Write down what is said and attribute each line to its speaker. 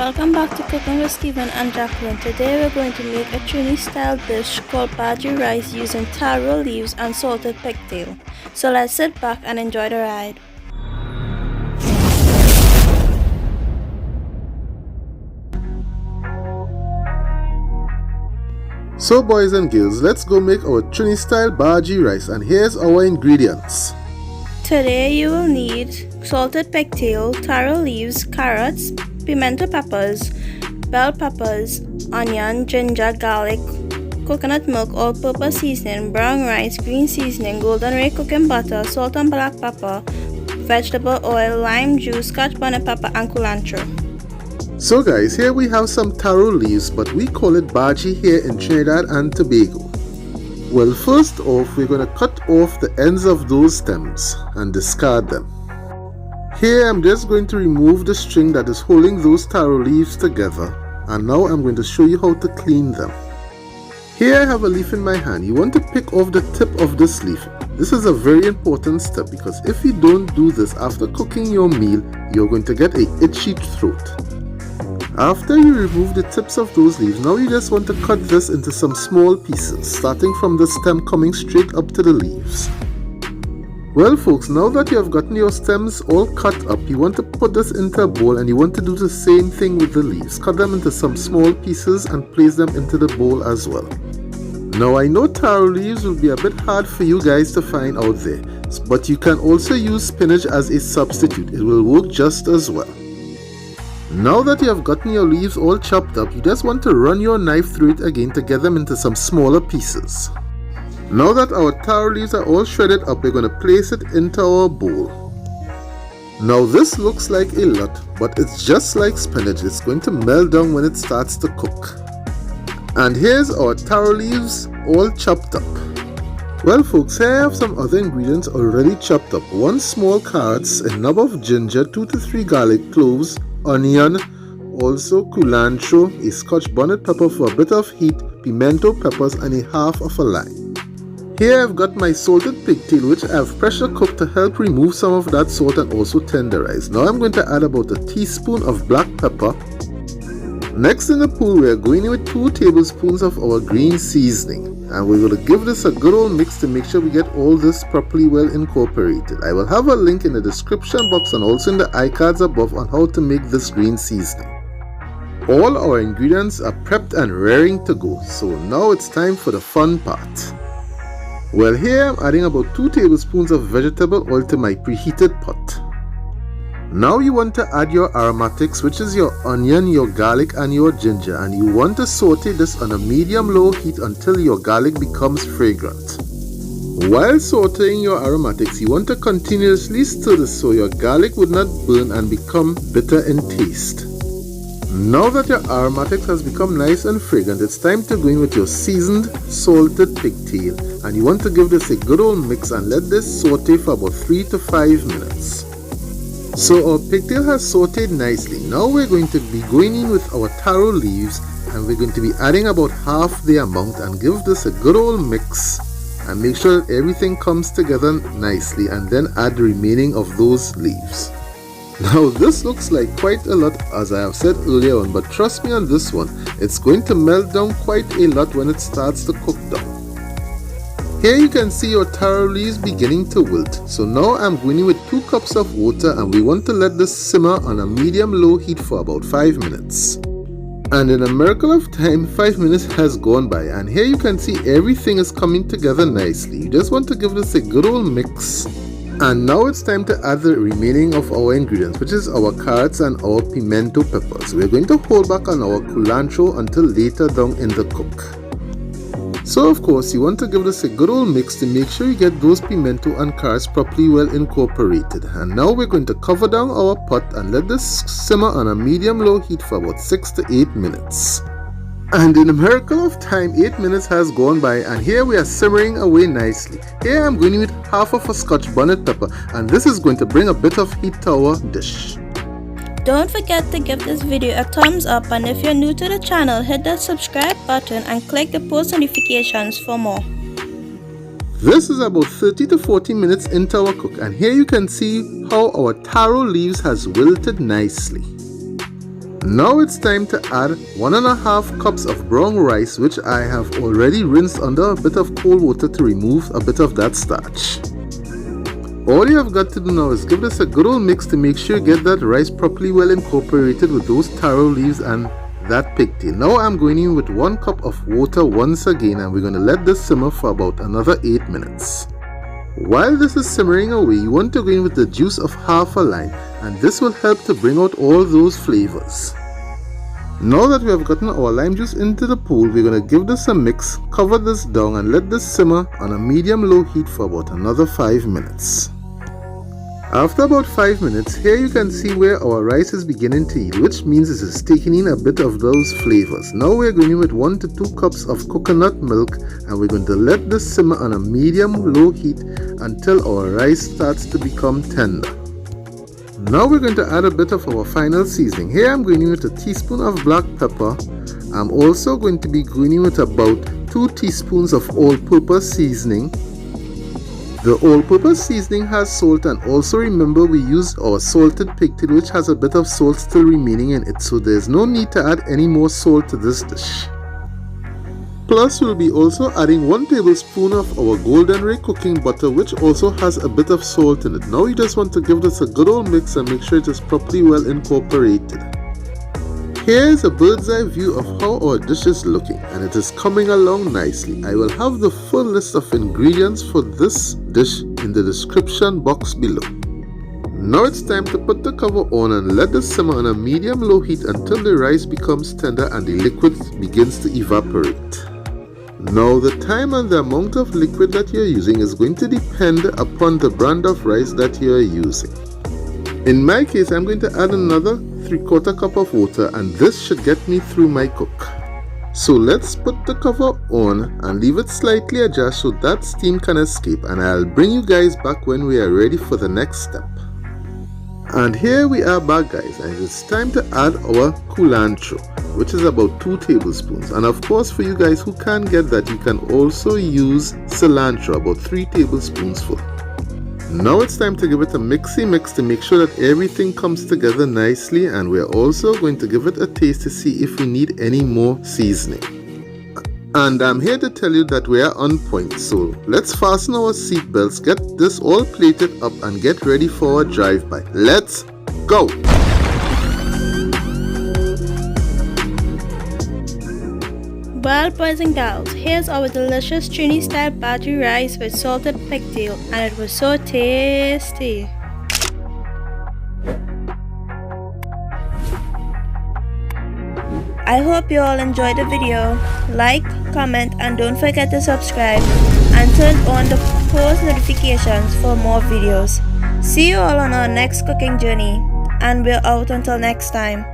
Speaker 1: Welcome back to Cooking with Stephen and Jacqueline. Today we're going to make a Trini style dish called Bhaji rice using taro leaves and salted pigtail. So let's sit back and enjoy the ride.
Speaker 2: So boys and girls, let's go make our Trini style Bhaji rice, and here's our ingredients.
Speaker 1: Today you will need salted pigtail, taro leaves, carrots, pimento peppers, bell peppers, onion, ginger, garlic, coconut milk, all-purpose seasoning, brown rice, green seasoning, golden ray cooking butter, salt and black pepper, vegetable oil, lime juice, Scotch, bonnet pepper, and culantro.
Speaker 2: So guys, here we have some taro leaves, but we call it Bhaji here in Trinidad and Tobago. Well, first off, we're going to cut off the ends of those stems and discard them. Here I'm just going to remove the string that is holding those taro leaves together, and now I'm going to show you how to clean them. Here I have a leaf in my hand. You want to pick off the tip of this leaf. This is a very important step because if you don't do this after cooking your meal, you're going to get an itchy throat. After you remove the tips of those leaves, now you just want to cut this into some small pieces, starting from the stem coming straight up to the leaves. Well folks, now that you have gotten your stems all cut up, you want to put this into a bowl, and you want to do the same thing with the leaves. Cut them into some small pieces and place them into the bowl as well. Now I know taro leaves will be a bit hard for you guys to find out there, but you can also use spinach as a substitute. It will work just as well. Now that you have gotten your leaves all chopped up, you just want to run your knife through it again to get them into some smaller pieces. Now that our taro leaves are all shredded up, we're going to place it into our bowl. Now this looks like a lot, but it's just like spinach. It's going to melt down when it starts to cook. And here's our taro leaves all chopped up. Well folks, here I have some other ingredients already chopped up. 1 small carrots, a knob of ginger, 2 to 3 garlic cloves, onion, also culantro, a Scotch bonnet pepper for a bit of heat, pimento peppers, and a half of a lime. Here I've got my salted pigtail, which I have pressure cooked to help remove some of that salt and also tenderize. Now I'm going to add about a teaspoon of black pepper. Next in the pool, we are going in with 2 tablespoons of our green seasoning, and we're going to give this a good old mix to make sure we get all this properly well incorporated. I will have a link in the description box and also in the iCards above on how to make this green seasoning. All our ingredients are prepped and raring to go, so now it's time for the fun part. Well, here I'm adding about 2 tablespoons of vegetable oil to my preheated pot. Now you want to add your aromatics, which is your onion, your garlic, and your ginger, and you want to saute this on a medium-low heat until your garlic becomes fragrant. While sauteing your aromatics, you want to continuously stir this so your garlic would not burn and become bitter in taste. Now that your aromatics has become nice and fragrant, it's time to go in with your seasoned salted pigtail, and you want to give this a good old mix and let this saute for about 3 to 5 minutes. So our pigtail has sauteed nicely. Now we're going to be going in with our taro leaves, and we're going to be adding about half the amount and give this a good old mix and make sure that everything comes together nicely, and then add the remaining of those leaves. Now this looks like quite a lot, as I have said earlier on, but trust me on this one, it's going to melt down quite a lot when it starts to cook down. Here you can see your taro leaves beginning to wilt. So now I'm going in with 2 cups of water, and we want to let this simmer on a medium-low heat for about 5 minutes. And in a miracle of time, 5 minutes has gone by, and here you can see everything is coming together nicely. You just want to give this a good old mix. And now it's time to add the remaining of our ingredients, which is our carrots and our pimento peppers. We're going to hold back on our culantro until later down in the cook. So of course you want to give this a good old mix to make sure you get those pimento and carrots properly well incorporated. And now we're going to cover down our pot and let this simmer on a medium-low heat for about 6 to 8 minutes. And in a miracle of time, 8 minutes has gone by, and here we are simmering away nicely. Here I'm going with half of a Scotch bonnet pepper, and this is going to bring a bit of heat to our dish.
Speaker 1: Don't forget to give this video a thumbs up, and if you're new to the channel, hit that subscribe button and click the post notifications for more.
Speaker 2: This is about 30 to 40 minutes into our cook, and here you can see how our taro leaves has wilted nicely. Now it's time to add 1.5 cups of brown rice, which I have already rinsed under a bit of cold water to remove a bit of that starch. All you have got to do now is give this a good old mix to make sure you get that rice properly well incorporated with those taro leaves and that pigtail. Now I'm going in with 1 cup of water once again, and we're going to let this simmer for about another 8 minutes. While this is simmering away, you want to go in with the juice of half a lime, and this will help to bring out all those flavors. Now that we have gotten our lime juice into the pool, we're going to give this a mix, cover this down and let this simmer on a medium-low heat for about another 5 minutes. After about 5 minutes, here you can see where our rice is beginning to heat, which means it is taking in a bit of those flavors. Now we're going in with 1 to 2 cups of coconut milk, and we're going to let this simmer on a medium-low heat until our rice starts to become tender. Now we're going to add a bit of our final seasoning. Here I'm going in with a teaspoon of black pepper. I'm also going to be going in with about 2 teaspoons of all-purpose seasoning. The all-purpose seasoning has salt, and also remember we used our salted pigtail, which has a bit of salt still remaining in it, so there's no need to add any more salt to this dish. Plus we'll be also adding 1 tablespoon of our golden ray cooking butter, which also has a bit of salt in it. Now you just want to give this a good old mix and make sure it is properly well incorporated. Here is a bird's eye view of how our dish is looking, and it is coming along nicely. I will have the full list of ingredients for this dish in the description box below. Now it's time to put the cover on and let this simmer on a medium-low heat until the rice becomes tender and the liquid begins to evaporate. Now the time and the amount of liquid that you're using is going to depend upon the brand of rice that you're using. In my case, I'm going to add another 3/4 cup of water, and this should get me through my cook. So let's put the cover on and leave it slightly ajar so that steam can escape, and I'll bring you guys back when we are ready for the next step. And here we are back, guys, and it's time to add our culantro, which is about 2 tablespoons. And of course, for you guys who can't get that, you can also use cilantro, about 3 tablespoons full. Now it's time to give it a mixy mix to make sure that everything comes together nicely, and we're also going to give it a taste to see if we need any more seasoning. And I'm here to tell you that we are on point, so let's fasten our seat belts, get this all plated up and get ready for a drive-by. Let's go!
Speaker 1: Well, boys and girls, here's our delicious Trini style Bhaji rice with salted pigtail, and it was so tasty. I hope you all enjoyed the video. Like, comment, and don't forget to subscribe and turn on the post notifications for more videos. See you all on our next cooking journey, and we're out until next time.